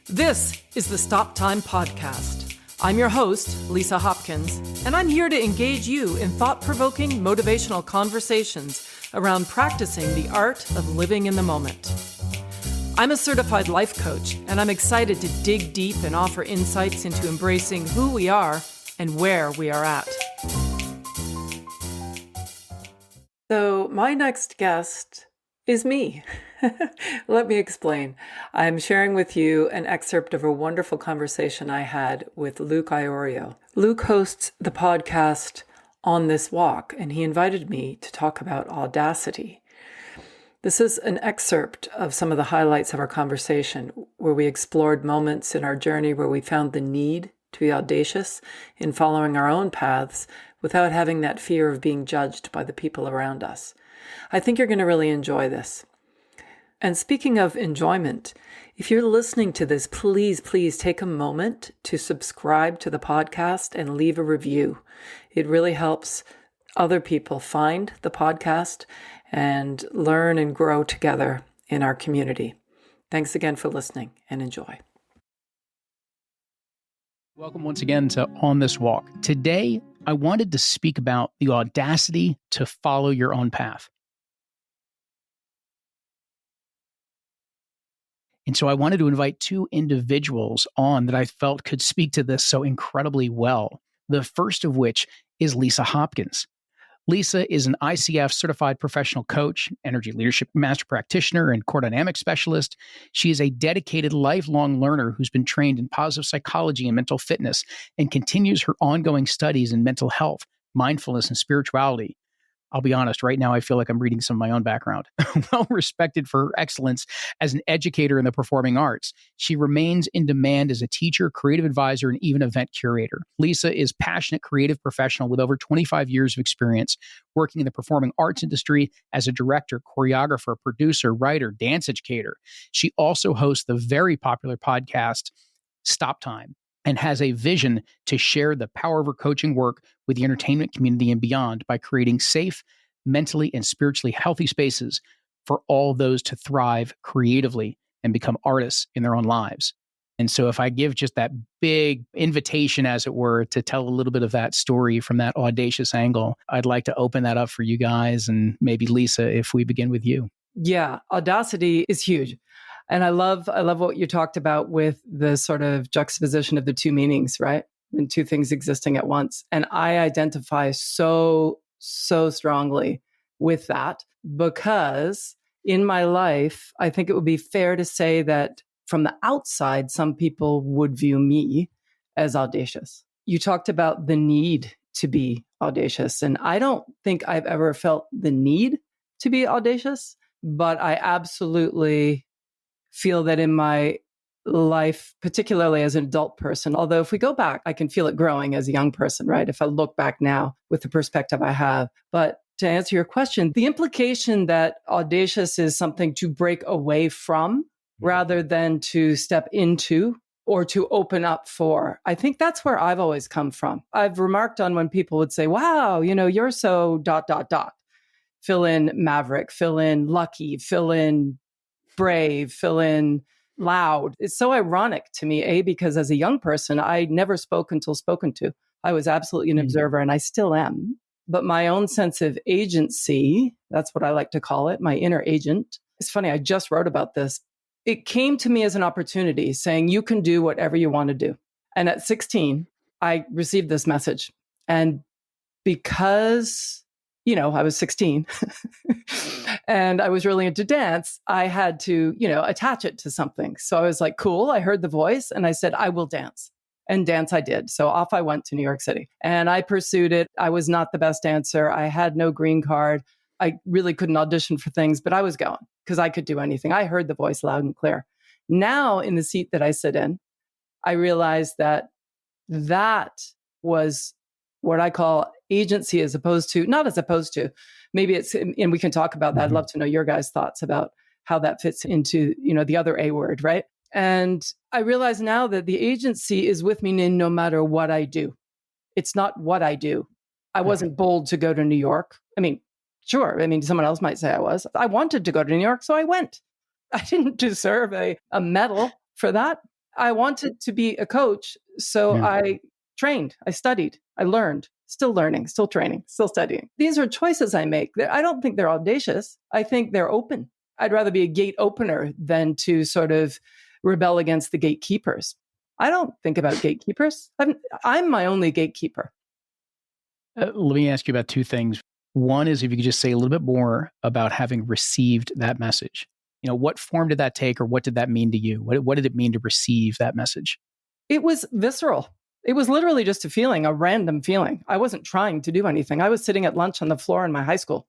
This is the Stop Time Podcast. I'm your host, Lisa Hopkins, and I'm here to engage you in thought-provoking, motivational conversations around practicing the art of living in the moment. I'm a certified life coach, and I'm excited to dig deep and offer insights into embracing who we are and where we are at. So my next guest is me. Let me explain. I'm sharing with you an excerpt of a wonderful conversation I had with Luke Iorio. Luke hosts the podcast On This Walk, and he invited me to talk about Audacity. This is an excerpt of some of the highlights of our conversation, where we explored moments in our journey where we found the need to be audacious in following our own paths without having that fear of being judged by the people around us. I think you're going to really enjoy this. And speaking of enjoyment, if you're listening to this, please take a moment to subscribe to the podcast and leave a review. It really helps other people find the podcast and learn and grow together in our community. Thanks again for listening and enjoy. Welcome once again to On This Walk. Today, I wanted to speak about the audacity to follow your own path. And so I wanted to invite two individuals on that I felt could speak to this so incredibly well. The first of which is Lisa Hopkins. Lisa is an ICF certified professional coach, energy leadership master practitioner, and core dynamics specialist. She is a dedicated lifelong learner who's been trained in positive psychology and mental fitness and continues her ongoing studies in mental health, mindfulness, and spirituality. I'll be honest, right now I feel like I'm reading some of my own background. Well respected for her excellence as an educator in the performing arts, she remains in demand as a teacher, creative advisor, and even event curator. Lisa is a passionate creative professional with over 25 years of experience working in the performing arts industry as a director, choreographer, producer, writer, dance educator. She also hosts the very popular podcast, Stop Time, and has a vision to share the power of her coaching work with the entertainment community and beyond by creating safe, mentally and spiritually healthy spaces for all those to thrive creatively and become artists in their own lives. And so if I give just that big invitation, as it were, to tell a little bit of that story from that audacious angle, I'd like to open that up for you guys. And maybe Lisa, if we begin with you. Yeah, audacity is huge. And I love what you talked about with the sort of juxtaposition of the two meanings, right? And two things existing at once. And I identify so strongly with that because in my life, I think it would be fair to say that from the outside, some people would view me as audacious. You talked about the need to be audacious. And I don't think I've ever felt the need to be audacious, but I absolutely feel that in my life, particularly as an adult person, although if we go back, I can feel it growing as a young person, right? If I look back now with the perspective I have. But to answer your question, the implication that audacious is something to break away from rather than to step into or to open up for, I think that's where I've always come from. I've remarked on when people would say, wow, you're so ... Fill in maverick, fill in lucky, fill in brave, fill in loud. It's so ironic to me, because as a young person, I never spoke until spoken to. I was absolutely an observer, and I still am. But my own sense of agency, that's what I like to call it, my inner agent. It's funny, I just wrote about this. It came to me as an opportunity saying, you can do whatever you want to do. And at 16, I received this message. And because I was 16 and I was really into dance, I had to, attach it to something. So I was like, cool. I heard the voice and I said, I will dance. And dance I did. So off I went to New York City and I pursued it. I was not the best dancer. I had no green card. I really couldn't audition for things, but I was going because I could do anything. I heard the voice loud and clear. Now in the seat that I sit in, I realized that was what I call agency maybe it's, and we can talk about that. I'd love to know your guys' thoughts about how that fits into, the other A word, right? And I realize now that the agency is with me no matter what I do. It's not what I do. I wasn't bold to go to New York. Sure. Someone else might say I was. I wanted to go to New York, so I went. I didn't deserve a medal for that. I wanted to be a coach. So Yeah. I trained, I studied, I learned, still learning, still training, still studying. These are choices I make. I don't think they're audacious. I think they're open. I'd rather be a gate opener than to sort of rebel against the gatekeepers. I don't think about gatekeepers. I'm my only gatekeeper. Let me ask you about two things. One is if you could just say a little bit more about having received that message. What form did that take, or what did that mean to you? What did it mean to receive that message? It was visceral. It was literally just a feeling, a random feeling. I wasn't trying to do anything. I was sitting at lunch on the floor in my high school.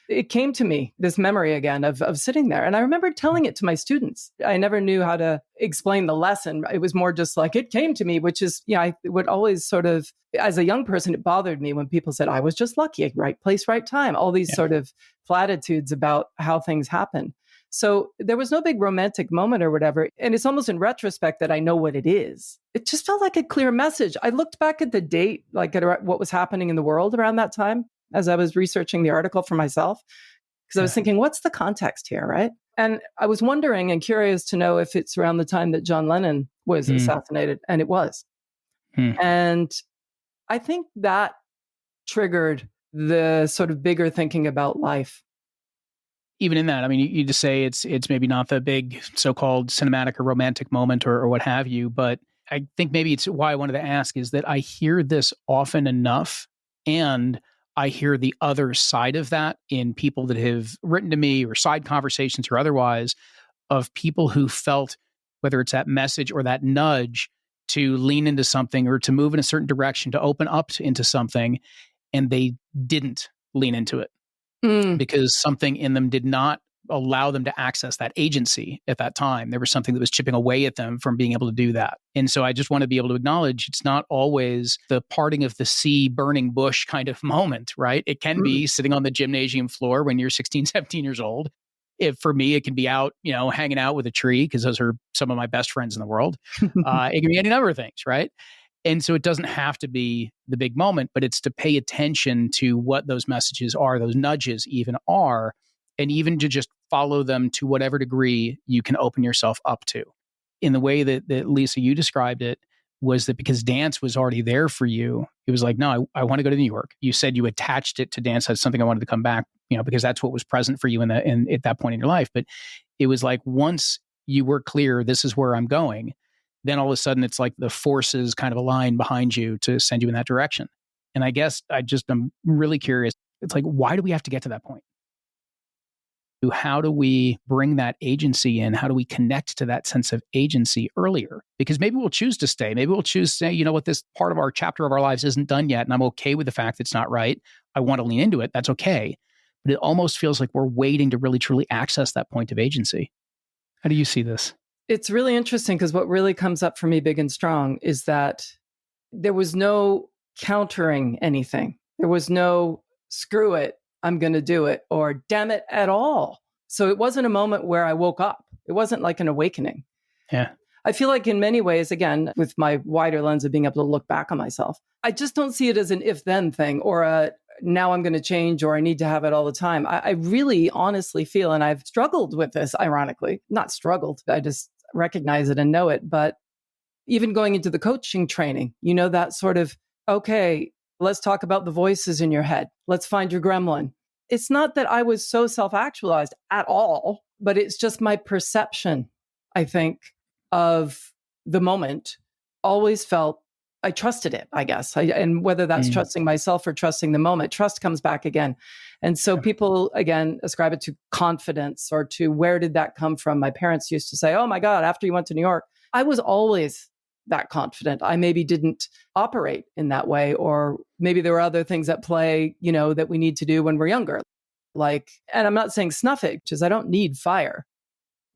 It came to me, this memory again of sitting there. And I remember telling it to my students. I never knew how to explain the lesson. It was more just like, it came to me, which is, I would always sort of, as a young person, it bothered me when people said, I was just lucky, right place, right time, all these sort of platitudes about how things happen. So there was no big romantic moment or whatever. And it's almost in retrospect that I know what it is. It just felt like a clear message. I looked back at the date, like at what was happening in the world around that time as I was researching the article for myself, because I was thinking, what's the context here, right? And I was wondering and curious to know if it's around the time that John Lennon was assassinated, and it was. And I think that triggered the sort of bigger thinking about life. Even in that, I mean, you just say it's maybe not the big so-called cinematic or romantic moment or what have you, but I think maybe it's why I wanted to ask is that I hear this often enough, and I hear the other side of that in people that have written to me or side conversations or otherwise of people who felt, whether it's that message or that nudge to lean into something or to move in a certain direction, to open up into something, and they didn't lean into it because something in them did not allow them to access that agency at that time. There was something that was chipping away at them from being able to do that. And so I just want to be able to acknowledge it's not always the parting of the sea, burning bush kind of moment, right? It can be sitting on the gymnasium floor when you're 16, 17 years old. For me, it can be out, hanging out with a tree, because those are some of my best friends in the world. It can be any number of things, right? And so it doesn't have to be the big moment, but it's to pay attention to what those messages are, those nudges even are, and even to just follow them to whatever degree you can open yourself up to. In the way that Lisa, you described it, was that because dance was already there for you, it was like, no, I want to go to New York. You said you attached it to dance as something I wanted to come back, because that's what was present for you in at that point in your life. But it was like, once you were clear, this is where I'm going, then all of a sudden it's like the forces kind of align behind you to send you in that direction. And I guess I'm really curious. It's like, why do we have to get to that point? How do we bring that agency in? How do we connect to that sense of agency earlier? Because maybe we'll choose to stay. Maybe we'll choose to say, you know what, this part of our chapter of our lives isn't done yet, and I'm okay with the fact it's not right. I want to lean into it. That's okay. But it almost feels like we're waiting to really, truly access that point of agency. How do you see this? It's really interesting because what really comes up for me big and strong is that there was no countering anything. There was no screw it, I'm going to do it, or damn it at all. So it wasn't a moment where I woke up. It wasn't like an awakening. Yeah. I feel like in many ways, again, with my wider lens of being able to look back on myself, I just don't see it as an if-then thing or a now I'm going to change or I need to have it all the time. I really honestly feel, and I've struggled with this, ironically, not struggled, I just recognize it and know it. But even going into the coaching training, that sort of, okay, let's talk about the voices in your head. Let's find your gremlin. It's not that I was so self-actualized at all, but it's just my perception, I think, of the moment always felt I trusted it, I guess. And whether that's trusting myself or trusting the moment, trust comes back again. And so people, again, ascribe it to confidence or to where did that come from? My parents used to say, oh my God, after you went to New York, I was always that confident. I maybe didn't operate in that way, or maybe there were other things at play, that we need to do when we're younger. And I'm not saying snuff it, because I don't need fire.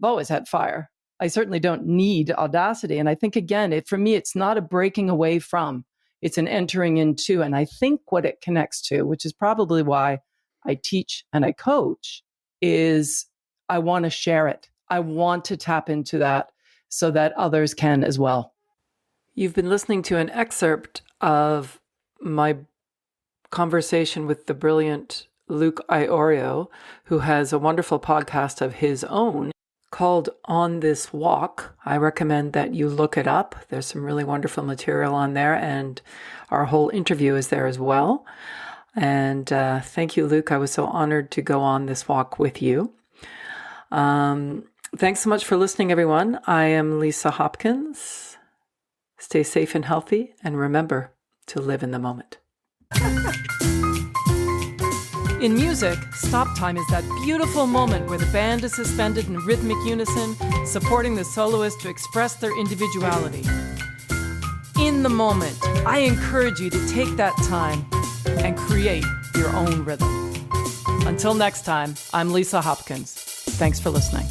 I've always had fire. I certainly don't need audacity. And I think, again, for me, it's not a breaking away from, it's an entering into. And I think what it connects to, which is probably why I teach and I coach, is I want to share it. I want to tap into that so that others can as well. You've been listening to an excerpt of my conversation with the brilliant Luke Iorio, who has a wonderful podcast of his own called On This Walk. I recommend that you look it up. There's some really wonderful material on there, and our whole interview is there as well. And thank you, Luke. I was so honored to go on this walk with you. Thanks so much for listening, everyone. I am Lisa Hopkins. Stay safe and healthy, and remember to live in the moment. In music, stop time is that beautiful moment where the band is suspended in rhythmic unison, supporting the soloist to express their individuality. In the moment, I encourage you to take that time and create your own rhythm. Until next time, I'm Lisa Hopkins. Thanks for listening.